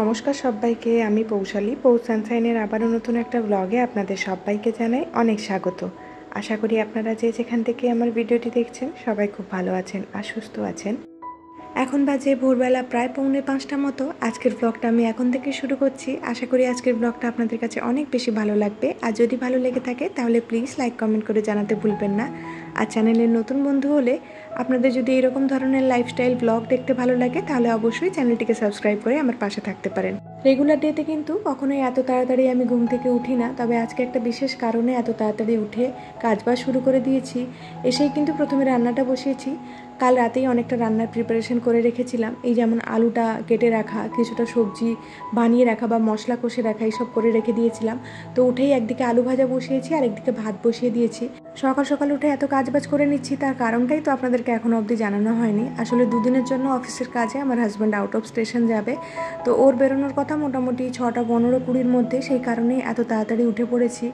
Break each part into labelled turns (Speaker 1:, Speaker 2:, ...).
Speaker 1: নমস্কার সবাইকে, আমি পৌশালী পৌষ সানশাইনের আবারও নতুন একটা ব্লগে আপনাদের সবাইকে জানাই অনেক স্বাগত। আশা করি আপনারা যে যেখান থেকে আমার ভিডিওটি দেখছেন সবাই খুব ভালো আছেন আর সুস্থ আছেন। এখন বাজে ভোরবেলা প্রায় 4:45 মতো। আজকের ব্লগটা আমি এখন থেকে শুরু করছি। আশা করি আজকের ব্লগটা আপনাদের কাছে অনেক বেশি ভালো লাগবে। আর যদি ভালো লেগে থাকে তাহলে প্লিজ লাইক কমেন্ট করে জানাতে ভুলবেন না। আর চ্যানেলের নতুন বন্ধু হলে আপনাদের যদি এরকম ধরনের লাইফস্টাইল ব্লগ দেখতে ভালো লাগে তাহলে অবশ্যই চ্যানেলটিকে সাবস্ক্রাইব করে আমার পাশে থাকতে পারেন। রেগুলার ডেতে কিন্তু কখনোই এত তাড়াতাড়ি আমি ঘুম থেকে উঠি না, তবে আজকে একটা বিশেষ কারণে এত তাড়াতাড়ি উঠে কাজবাজ শুরু করে দিয়েছি। এসেই কিন্তু প্রথমে রান্নাটা বসিয়েছি। কাল রাতেই অনেকটা রান্নার প্রিপারেশন করে রেখেছিলাম, এই যেমন আলুটা কেটে রাখা, কিছুটা সবজি বানিয়ে রাখা বা মশলা কষে রাখা, এইসব করে রেখে দিয়েছিলাম। তো উঠেই একদিকে আলু ভাজা বসিয়েছি আর একদিকে ভাত বসিয়ে দিয়েছি। সকাল সকাল উঠে এত কাজবাজ করে নিচ্ছি, তার কারণটাই তো আপনাদেরকে এখনও অবধি জানানো হয়নি। আসলে দুদিনের জন্য অফিসের কাজে আমার হাজব্যান্ড আউট অফ স্টেশন যাবে, তো ওর বেরোনোর কথা মোটামুটি 6:15-20 মধ্যে, সেই কারণেই এত তাড়াতাড়ি উঠে পড়েছি।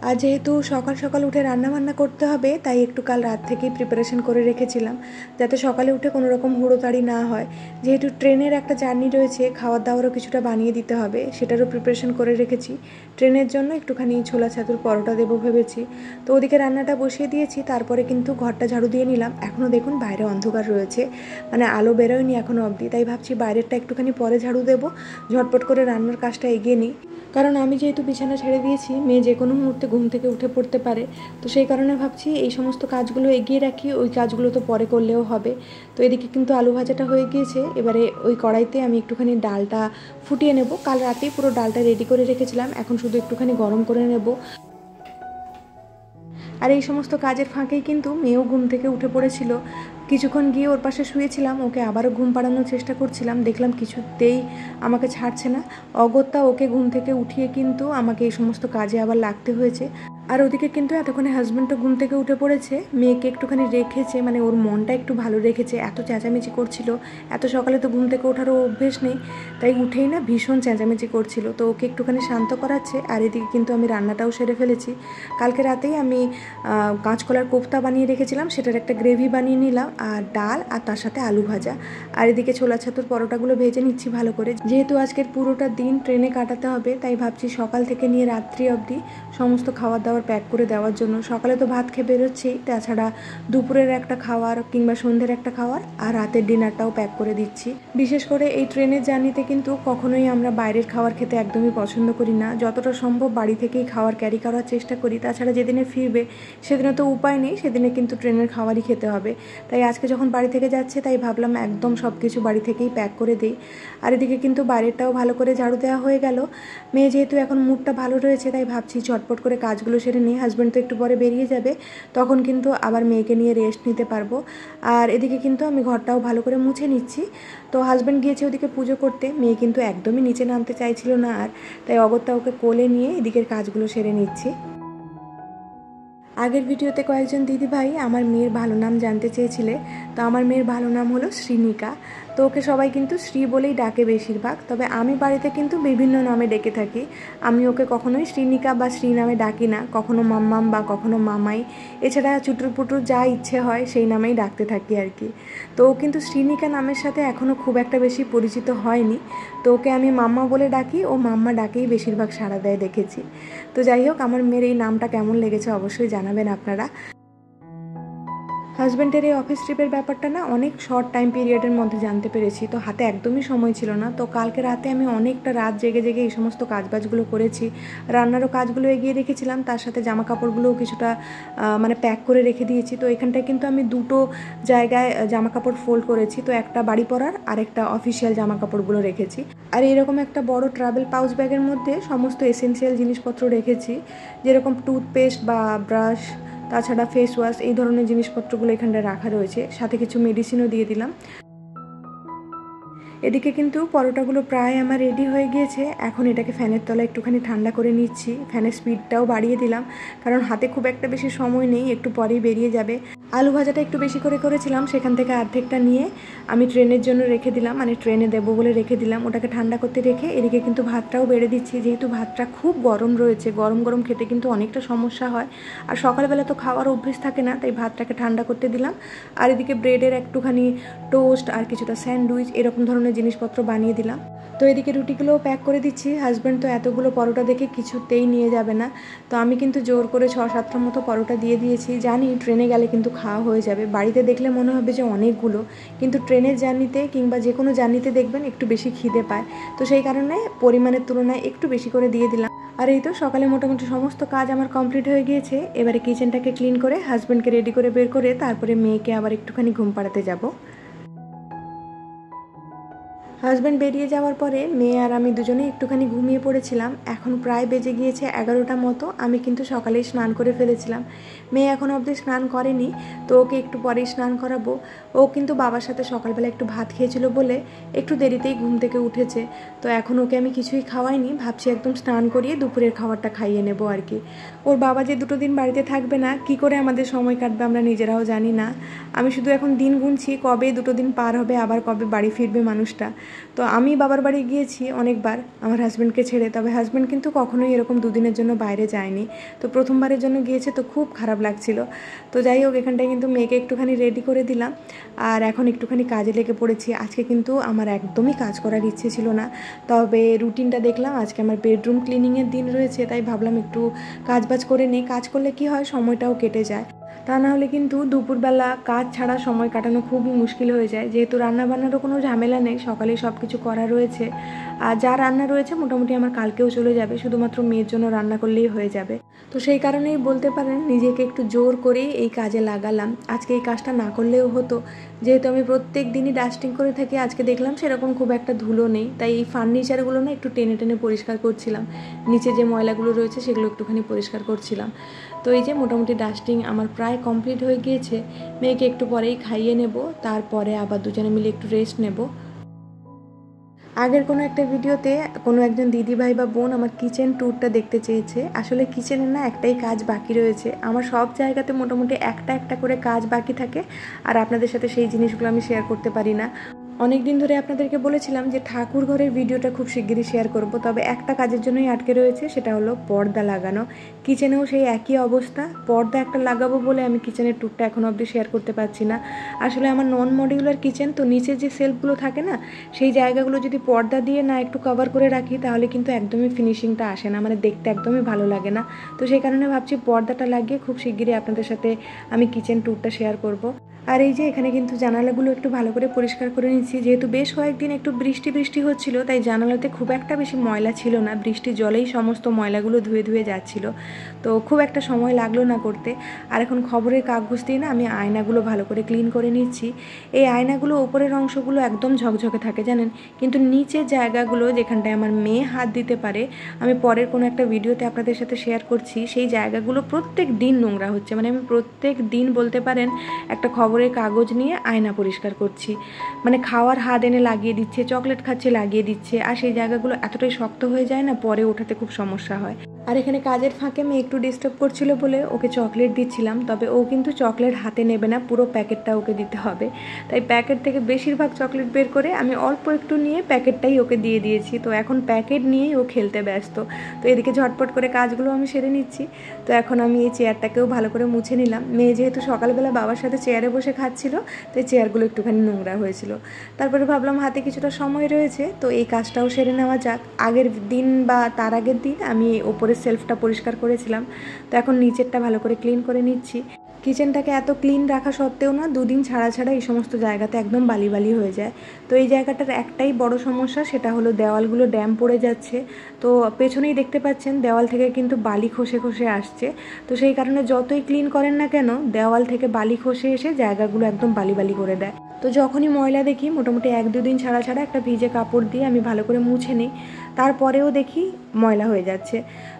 Speaker 1: আর যেহেতু সকাল সকাল উঠে রান্নাবান্না করতে হবে তাই একটু কাল রাত থেকেই প্রিপারেশন করে রেখেছিলাম, যাতে সকালে উঠে কোনো রকম হুড়োতাড়ি না হয়। যেহেতু ট্রেনের একটা জার্নি রয়েছে, খাওয়ার দাওয়ারও কিছুটা বানিয়ে দিতে হবে, সেটারও প্রিপারেশন করে রেখেছি। ট্রেনের জন্য একটুখানি ছোলা ছাতুর পরোটা দেবো ভেবেছি। তো ওদিকে রান্নাটা বসিয়ে দিয়েছি, তারপরে কিন্তু ঘরটা ঝাড়ু দিয়ে নিলাম। এখনও দেখুন বাইরে অন্ধকার রয়েছে, মানে আলো বেরোয়নি এখনও অবধি, তাই ভাবছি বাইরেরটা একটুখানি পরে ঝাড়ু দেবো, ঝটপট করে রান্নার কাজটা এগিয়ে নিই। কারণ আমি যেহেতু বিছানা ছেড়ে দিয়েছি, মেয়ে যে কোনো মুহূর্তে ঘুম থেকে উঠে পড়তে পারে, তো সেই কারণে ভাবছি এই সমস্ত কাজগুলো এগিয়ে রাখি, ওই কাজগুলো তো পরে করলেও হবে। তো এদিকে কিন্তু আলু ভাজাটা হয়ে গিয়েছে, এবারে ওই কড়াইতে আমি একটুখানি ডালটা ফুটিয়ে নেব। কাল রাতেই পুরো ডালটা রেডি করে রেখেছিলাম, এখন শুধু একটুখানি গরম করে নেব। আর এই সমস্ত কাজের ফাঁকেই কিন্তু মেয়েও ঘুম থেকে উঠে পড়েছিল। কিছুক্ষণ গিয়ে ওর পাশে শুয়েছিলাম, ওকে আবারও ঘুম পাড়ানোর চেষ্টা করছিলাম, দেখলাম কিছুতেই আমাকে ছাড়ছে না। অগত্যা ওকে ঘুম থেকে উঠিয়ে কিন্তু আমাকে এই সমস্ত কাজে আবার লাগতে হয়েছে। আর ওদিকে কিন্তু এতক্ষণে হাজব্যান্ডও ঘুম থেকে উঠে পড়েছে, মেয়েকে একটুখানি রেখেছে, মানে ওর মনটা একটু ভালো রেখেছে। এত চেঁচামেচি করছিল, এত সকালে তো ঘুম থেকে ওঠারও অভ্যেস নেই, তাই উঠেই না ভীষণ চেঁচামেচি করছিল, তো ওকে একটুখানি শান্ত করাচ্ছে। আর এদিকে কিন্তু আমি রান্নাটাও সেরে ফেলেছি। কালকে রাতেই আমি কাঁচকলার কোফতা বানিয়ে রেখেছিলাম, সেটার একটা গ্রেভি বানিয়ে নিলাম, আর ডাল আর তার সাথে আলু ভাজা। আর এদিকে ছোলা ছাতুর পরোটাগুলো ভেজে নিচ্ছি ভালো করে। যেহেতু আজকের পুরোটা দিন ট্রেনে কাটাতে হবে, তাই ভাবছি সকাল থেকে নিয়ে রাত্রি অবধি সমস্ত খাবার দাবার প্যাক করে দেওয়ার জন্য। সকালে তো ভাত খেয়ে বেরোচ্ছেই, তাছাড়া দুপুরের একটা খাওয়ার কিংবা সন্ধ্যের একটা খাওয়ার আর রাতের ডিনারটাও প্যাক করে দিচ্ছি। বিশেষ করে এই ট্রেনের জার্নিতে কিন্তু কখনোই আমরা বাইরের খাবার খেতে একদমই পছন্দ করি না, যতটা সম্ভব বাড়ি থেকেই খাবার ক্যারি করার চেষ্টা করি। তাছাড়া যেদিনে ফিরবে সেদিনে তো উপায় নেই, সেদিনে কিন্তু ট্রেনের খাবারই খেতে হবে। তাই আজকে যখন বাড়ি থেকে যাচ্ছে তাই ভাবলাম একদম সব কিছু বাড়ি থেকেই প্যাক করে দিই। আর এদিকে কিন্তু বাইরেরটাও ভালো করে ঝাড়ু দেওয়া হয়ে গেল। মেয়ে যেহেতু এখন মুডটা ভালো রয়েছে, তাই ভাবছি ঝটপট করে কাজগুলো সেরে নিই। হাজব্যান্ড তো একটু পরে বেরিয়ে যাবে, তখন কিন্তু আবার মেয়েকে নিয়ে রেস্ট নিতে পারবো। আর এদিকে কিন্তু আমি ঘরটাও ভালো করে মুছে নিচ্ছি। তো হাজব্যান্ড গিয়েছে ওদিকে পুজো করতে, মেয়ে কিন্তু একদমই নিচে নামতে চাইছিল না, আর তাই অগত্যা ওকে কোলে নিয়ে এদিকের কাজগুলো সেরে নিচ্ছি। আগের ভিডিওতে কয়েকজন দিদিভাই আমার মেয়ের ভালো নাম জানতে চেয়েছিলে, তো আমার মেয়ের ভালো নাম হলো শ্রীনিকা। তো ওকে সবাই কিন্তু শ্রী বলেই ডাকে বেশিরভাগ, তবে আমি বাড়িতে কিন্তু বিভিন্ন নামে ডেকে থাকি। আমি ওকে কখনোই শ্রীনিকা বা শ্রী নামে ডাকি না, কখনো মাম্মাম বা কখনো মামাই, এছাড়া চুটুর পুটুর যা ইচ্ছে হয় সেই নামেই ডাকতে থাকি আর কি। তো ও কিন্তু শ্রীনিকা নামের সাথে এখনও খুব একটা বেশি পরিচিত হয়নি, তো ওকে আমি মাম্মা বলে ডাকি, ও মাম্মা ডাকেই বেশিরভাগ সাড়া দেয় দেখেছি। তো যাই হোক, আমার মেয়ের এই নামটা কেমন লেগেছে অবশ্যই জানাবেন আপনারা। হাজব্যান্ডের এই অফিস ট্রিপের ব্যাপারটা না অনেক শর্ট টাইম পিরিয়ডের মধ্যে জানতে পেরেছি, তো হাতে একদমই সময় ছিল না। তো কালকে রাতে আমি অনেকটা রাত জেগে জেগে এই সমস্ত কাজবাজগুলো করেছি, রান্নারও কাজগুলো এগিয়ে রেখেছিলাম, তার সাথে জামা কাপড়গুলোও কিছুটা মানে প্যাক করে রেখে দিয়েছি। তো এখানটায় কিন্তু আমি দুটো জায়গায় জামা কাপড় ফোল্ড করেছি, তো একটা বাড়ি পরার আর একটা অফিসিয়াল জামা কাপড়গুলো রেখেছি। আর এরকম একটা বড় ট্রাভেল পাউচ ব্যাগের মধ্যে সমস্ত এসেন্সিয়াল জিনিসপত্র রেখেছি, যেরকম টুথপেস্ট বা ব্রাশ, তাছাড়া ফেস ওয়াশ, এই ধরনের জিনিসপত্রগুলো এখানটায় রাখা রয়েছে, সাথে কিছু মেডিসিনও দিয়ে দিলাম। এদিকে কিন্তু পরোটাগুলো প্রায় আমার রেডি হয়ে গিয়েছে, এখন এটাকে ফ্যানের তলায় একটুখানি ঠান্ডা করে নিচ্ছি। ফ্যানের স্পিডটাও বাড়িয়ে দিলাম, কারণ হাতে খুব একটা বেশি সময় নেই, একটু পরেই বেরিয়ে যাবে। আলু ভাজাটা একটু বেশি করে করেছিলাম, সেখান থেকে অর্ধেকটা নিয়ে আমি ট্রেনের জন্য রেখে দিলাম, মানে ট্রেনে দেবো বলে রেখে দিলাম। ওটাকে ঠান্ডা করতে রেখে এদিকে কিন্তু ভাতটাও বেড়ে দিচ্ছি, যেহেতু ভাতটা খুব গরম রয়েছে, গরম গরম খেতে কিন্তু অনেকটা সমস্যা হয়, আর সকালবেলা তো খাওয়ার অভ্যেস থাকে না, তাই ভাতটাকে ঠান্ডা করতে দিলাম। আর এদিকে ব্রেডের একটুখানি টোস্ট আর কিছুটা স্যান্ডউইচ এরকম ধরনের ধরনের জিনিসপত্র বানিয়ে দিলাম। তো এদিকে রুটিগুলোও প্যাক করে দিচ্ছি। হাজব্যান্ড তো এতগুলো পরোটা দেখে কিছুতেই নিয়ে যাবে না, তো আমি কিন্তু জোর করে 6-7টার মতো পরোটা দিয়ে দিয়েছি। জানি ট্রেনে গেলে কিন্তু খাওয়া হয়ে যাবে, বাড়িতে দেখলে মনে হবে যে অনেকগুলো, কিন্তু ট্রেনের জার্নিতে কিংবা যে কোনো জার্নিতে দেখবেন একটু বেশি খিদে পায়, তো সেই কারণে পরিমাণের তুলনায় একটু বেশি করে দিয়ে দিলাম। আর এই তো সকালে মোটামুটি সমস্ত কাজ আমার কমপ্লিট হয়ে গিয়েছে। এবারে কিচেনটাকে ক্লিন করে হাজব্যান্ডকে রেডি করে বের করে তারপরে মেয়েকে আবার একটুখানি ঘুম পাড়াতে যাব। হাজব্যান্ড বেরিয়ে যাওয়ার পরে মেয়ে আর আমি দুজনেই একটুখানি ঘুমিয়ে পড়েছিলাম। এখন প্রায় বেজে গিয়েছে 11টা মতো। আমি কিন্তু সকালেই স্নান করে ফেলেছিলাম। মেয়ে এখনও অবধি স্নান করেনি, তো ওকে একটু পরেই স্নান করাবো। ও কিন্তু বাবার সাথে সকালবেলা একটু ভাত খেয়েছিল বলে একটু দেরিতেই ঘুম থেকে উঠেছে, তো এখন ওকে আমি কিছুই খাওয়াইনি। ভাবছি একদম স্নান করিয়ে দুপুরের খাবারটা খাইয়ে নেবো আর কি। ওর বাবা যে 2 দিন বাড়িতে থাকবে না, কি করে আমাদের সময় কাটবে আমরা নিজেরাও জানি না। আমি শুধু এখন দিন গুনছি কবে 2 দিন পার হবে, আবার কবে বাড়ি ফিরবে মানুষটা। তো আমি বাবার বাড়ি গিয়েছি অনেকবার আমার হাজব্যান্ডকে ছেড়ে, তবে হাজব্যান্ড কিন্তু কখনোই এরকম 2 দিনের জন্য বাইরে যায়নি। তো প্রথমবারের জন্য গিয়েছে, তো খুব খারাপ লাগছিল। তো যাই হোক, এখানটায় কিন্তু মেয়েকে একটুখানি রেডি করে দিলাম আর এখন একটুখানি কাজে লেগে পড়েছি। আজকে কিন্তু আমার একদমই কাজ করার ইচ্ছে ছিল না, তবে রুটিনটা দেখলাম আজকে আমার বেডরুম ক্লিনিংয়ের দিন রয়েছে, তাই ভাবলাম একটু কাজবাজ করে নিই। কাজ করলে কি হয়, সময়টাও কেটে যায়। তা না হলে কিন্তু দুপুরবেলা কাজ ছাড়া সময় কাটানো খুবই মুশকিল হয়ে যায়। যেহেতু রান্নাবান্নারও কোনো ঝামেলা নেই, সকালেই সব কিছু করা রয়েছে। আর যা রান্না রয়েছে মোটামুটি আমার কালকেও চলে যাবে, শুধুমাত্র মেয়ের জন্য রান্না করলেই হয়ে যাবে। তো সেই কারণেই বলতে পারেন নিজেকে একটু জোর করেই এই কাজে লাগালাম। আজকে এই কাজটা না করলেও হতো, যেহেতু আমি প্রত্যেক দিনই ডাস্টিং করে থাকি। আজকে দেখলাম সেরকম খুব একটা ধুলো নেই, তাই এই ফার্নিচারগুলো না একটু টেনে টেনে পরিষ্কার করছিলাম। নিচে যে ময়লাগুলো রয়েছে সেগুলো একটুখানি পরিষ্কার করছিলাম। তো এই যে মোটামুটি ডাস্টিং আমার প্রায় কমপ্লিট হয়ে গিয়েছে। মেয়েকে একটু পরেই খাইয়ে নেব, তারপরে আবার দুজনে মিলে একটু রেস্ট নেব। আগের কোনো একটা ভিডিওতে কোনো একজন দিদিভাই বা বোন আমার কিচেন ট্যুরটা দেখতে চেয়েছে। আসলে কিচেনের না একটাই কাজ বাকি রয়েছে। আমার সব জায়গাতে মোটামুটি একটা একটা করে কাজ বাকি থাকে, আর আপনাদের সাথে সেই জিনিসগুলো আমি শেয়ার করতে পারি না। অনেক দিন ধরে আপনাদেরকে বলেছিলাম যে ঠাকুর ঘরের ভিডিওটা খুব শিগগিরই শেয়ার করব, তবে একটা কাজের জন্যই আটকে রয়েছে, সেটা হলো পর্দা লাগানো। কিচেনেও সেই একই অবস্থা, পর্দা একটা লাগাবো বলে আমি কিচেনের ট্যুরটা এখনও অবধি শেয়ার করতে পারছি না। আসলে আমার নন মডিউলার কিচেন, তো নিচে যে সেলফগুলো থাকে না, সেই জায়গাগুলো যদি পর্দা দিয়ে না একটু কভার করে রাখি তাহলে কিন্তু একদমই ফিনিশিংটা আসে না, মানে দেখতে একদমই ভালো লাগে না। তো সেই কারণে ভাবছি পর্দাটা লাগিয়ে খুব শিগগিরই আপনাদের সাথে আমি কিচেন ট্যুরটা শেয়ার করব। আর এই যে এখানে কিন্তু জানালাগুলো একটু ভালো করে পরিষ্কার করে নিচ্ছি। যেহেতু বেশ কয়েকদিন একটু বৃষ্টি হচ্ছিল, তাই জানালাতে খুব একটা বেশি ময়লা ছিল না, বৃষ্টির জলেই সমস্ত ময়লাগুলো ধুয়ে ধুয়ে যাচ্ছিল, তো খুব একটা সময় লাগলো না করতে। আর এখন খবরের কাগজ দিয়ে না আমি আয়নাগুলো ভালো করে ক্লিন করে নিচ্ছি। এই আয়নাগুলো ওপরের অংশগুলো একদম ঝকঝকে থাকে জানেন, কিন্তু নিচের জায়গাগুলো যেখানটায় আমার মেয়ে হাত দিতে পারে, আমি পরের কোনো একটা ভিডিওতে আপনাদের সাথে শেয়ার করছি, সেই জায়গাগুলো প্রত্যেক দিন নোংরা হচ্ছে। মানে আমি প্রত্যেক দিন বলতে পারেন একটা খবরের কাগজ নিয়ে আয়না পরিষ্কার করছি। মানে খাওয়ার হাত এনে লাগিয়ে দিচ্ছে, চকলেট খাচ্ছে লাগিয়ে দিচ্ছে, আর সেই জায়গাগুলো এতটাই শক্ত হয়ে যায় না, পরে ওঠাতে খুব সমস্যা হয়। আর এখানে কাজের ফাঁকে মেয়ে একটু ডিস্টার্ব করছিল বলে ওকে চকলেট দিচ্ছিলাম, তবে ও কিন্তু চকলেট হাতে নেবে না, পুরো প্যাকেটটা ওকে দিতে হবে। তাই প্যাকেট থেকে বেশিরভাগ চকলেট বের করে আমি অল্প একটু নিয়ে প্যাকেটটাই ওকে দিয়ে দিয়েছি। তো এখন প্যাকেট নিয়েই ও খেলতে ব্যস্ত। তো এদিকে ঝটপট করে কাজগুলো আমি সেরে নিচ্ছি। তো এখন আমি এই চেয়ারটাকেও ভালো করে মুছে নিলাম। মেয়ে যেহেতু সকালবেলা বাবার সাথে চেয়ারে বসে খাচ্ছিল, তো এই চেয়ারগুলো একটুখানি নোংরা হয়েছিল। তারপরে ভাবলাম হাতে কিছুটা সময় রয়েছে, তো এই কাজটাও সেরে নেওয়া যাক। আগের দিন বা তার আগের দিন আমি ওপরের সেলফটা পরিষ্কার করেছিলাম, তো এখন নিচেরটা ভালো করে ক্লিন করে নিচ্ছি। কিচেনটাকে এত ক্লিন রাখা সত্ত্বেও না 2 দিন ছাড়া ছাড়া এই সমস্ত জায়গাতে একদম বালি বালি হয়ে যায়। তো এই জায়গাটার একটাই বড় সমস্যা, সেটা হলো দেওয়ালগুলো ড্যাম পড়ে যাচ্ছে। তো পেছনেই দেখতে পাচ্ছেন দেওয়াল থেকে কিন্তু বালি খসে খসে আসছে। তো সেই কারণে যতই ক্লিন করেন না কেন, দেওয়াল থেকে বালি খসে এসে জায়গাগুলো একদম বালি বালি করে দেয়। তো যখনই ময়লা দেখি মোটামুটি 1-2 দিন ছাড়া ছাড়া একটা ভিজে কাপড় দিয়ে আমি ভালো করে মুছে নিই, তারপরেও দেখি ময়লা হয়ে যাচ্ছে।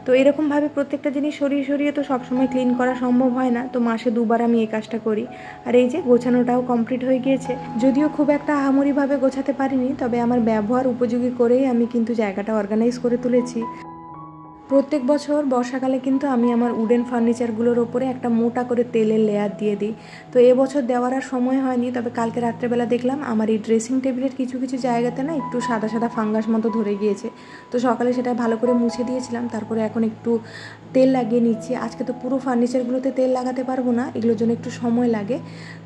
Speaker 1: তো এরকমভাবে প্রত্যেকটা জিনিস সরিয়ে সরিয়ে তো সবসময় ক্লিন করা সম্ভব হয় না, তো মাসে 2বার আমি এই কাজটা করি। আর এই যে গোছানোটাও কমপ্লিট হয়ে গিয়েছে, যদিও খুব একটা আহামরিভাবে গোছাতে পারিনি, তবে আমার ব্যবহার উপযোগী করেই আমি কিন্তু জায়গাটা অর্গানাইজ করে তুলেছি। প্রত্যেক বছর বর্ষাকালে কিন্তু আমি আমার উডেন ফার্নিচারগুলোর ওপরে একটা মোটা করে তেলের লেয়ার দিয়ে দিই। তো এবছর দেওয়ার আর সময় হয়নি, তবে কালকে রাত্রেবেলা দেখলাম আমার এই ড্রেসিং টেবিলের কিছু কিছু জায়গাতে না একটু সাদা সাদা ফাঙ্গাস মতো ধরে গিয়েছে। তো সকালে সেটা ভালো করে মুছে দিয়েছিলাম, তারপরে এখন একটু তেল লাগিয়ে নিচ্ছি। আজকে তো পুরো ফার্নিচারগুলোতে তেল লাগাতে পারবো না, এগুলোর জন্য একটু সময় লাগে।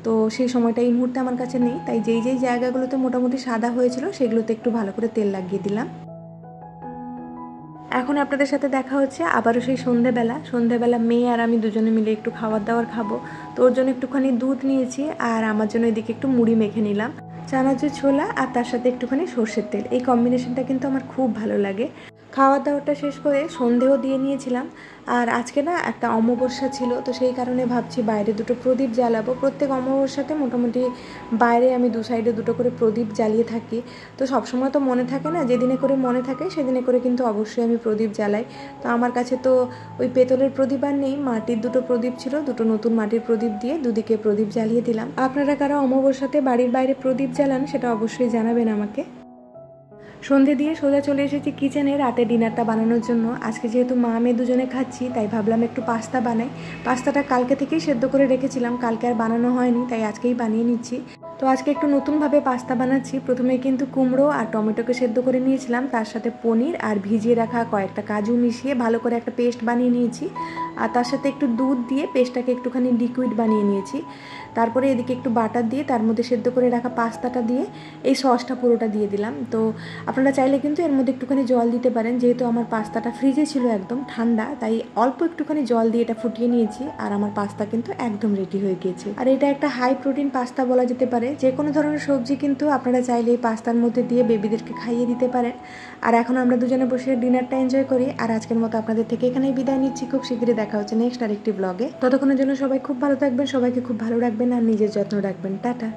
Speaker 1: তো সেই সময়টা এই মুহূর্তে আমার কাছে নেই, তাই যেই যেই জায়গাগুলোতে মোটামুটি সাদা হয়েছিল সেগুলোতে একটু ভালো করে তেল লাগিয়ে দিলাম। এখন আপনাদের সাথে দেখা হচ্ছে আবারও সেই সন্ধেবেলা মেয়ে আর আমি দুজনে মিলে একটু খাবার দাবার খাবো। তো ওর জন্য একটুখানি দুধ নিয়েছি, আর আমার জন্য এদিকে একটু মুড়ি মেখে নিলাম, চানাচুর ছোলা আর তার সাথে একটুখানি সর্ষের তেল। এই কম্বিনেশনটা কিন্তু আমার খুব ভালো লাগে। খাওয়া দাওয়াটা শেষ করে সন্ধেও দিয়ে নিয়েছিলাম। আর আজকে না একটা অমাবস্যা ছিল, তো সেই কারণে ভাবছি বাইরে দুটো প্রদীপ জ্বালাবো। প্রত্যেক অমাবস্যাতে মোটামুটি বাইরে আমি দু সাইডে দুটো করে প্রদীপ জ্বালিয়ে থাকি। তো সবসময় তো মনে থাকে না, যেদিনে করে মনে থাকে সেদিনে করে কিন্তু অবশ্যই আমি প্রদীপ জ্বালাই। তো আমার কাছে তো ওই পেতলের প্রদীপ আর নেই, মাটির দুটো প্রদীপ ছিল, দুটো নতুন মাটির প্রদীপ দিয়ে দুদিকে প্রদীপ জ্বালিয়ে দিলাম। আপনারা কারা অমাবস্যাতে বাড়ির বাইরে প্রদীপ জ্বালান সেটা অবশ্যই জানাবেন আমাকে। সন্ধে দিয়ে সোজা চলে এসেছি কিচেনে রাতে ডিনারটা বানানোর জন্য। আজকে যেহেতু মা মেয়ে দুজনে খাচ্ছি, তাই ভাবলাম একটু পাস্তা বানাই। পাস্তাটা কালকে থেকেই সেদ্ধ করে রেখেছিলাম, কালকে আর বানানো হয়নি, তাই আজকেই বানিয়ে নিচ্ছি। তো আজকে একটু নতুনভাবে পাস্তা বানাচ্ছি। প্রথমে কিন্তু কুমড়ো আর টমেটোকে সেদ্ধ করে নিয়েছিলাম, তার সাথে পনির আর ভিজিয়ে রাখা কয়েকটা কাজু মিশিয়ে ভালো করে একটা পেস্ট বানিয়ে নিয়েছি। আর তার সাথে একটু দুধ দিয়ে পেস্টটাকে একটুখানি লিকুইড বানিয়ে নিয়েছি। তারপরে এদিকে একটু বাটার দিয়ে তার মধ্যে সেদ্ধ করে রাখা পাস্তাটা দিয়ে এই সসটা পুরোটা দিয়ে দিলাম। তো আপনারা চাইলে কিন্তু এর মধ্যে একটুখানি জল দিতে পারেন, যেহেতু আমার পাস্তাটা ফ্রিজে ছিল একদম ঠান্ডা, তাই অল্প একটুখানি জল দিয়ে এটা ফুটিয়ে নিয়েছি। আর আমার পাস্তা কিন্তু একদম রেডি হয়ে গিয়েছে। আর এটা একটা হাই প্রোটিন পাস্তা বলা যেতে পারে। যে কোনো ধরনের সবজি কিন্তু আপনারা চাইলে এই পাস্তার মধ্যে দিয়ে বেবিদেরকে খাইয়ে দিতে পারেন। আর এখন আমরা দুজনে বসে ডিনারটা এনজয় করি। আর আজকের মতো আপনাদের থেকে এখানেই বিদায় নিচ্ছি। খুব শীঘ্রই দেখা হচ্ছে নেক্সট আরেকটি ব্লগে। ততক্ষণের জন্য সবাই খুব ভালো থাকবেন, সবাইকে খুব ভালো রাখবেন আর নিজের যত্ন রাখবেন। টাটা।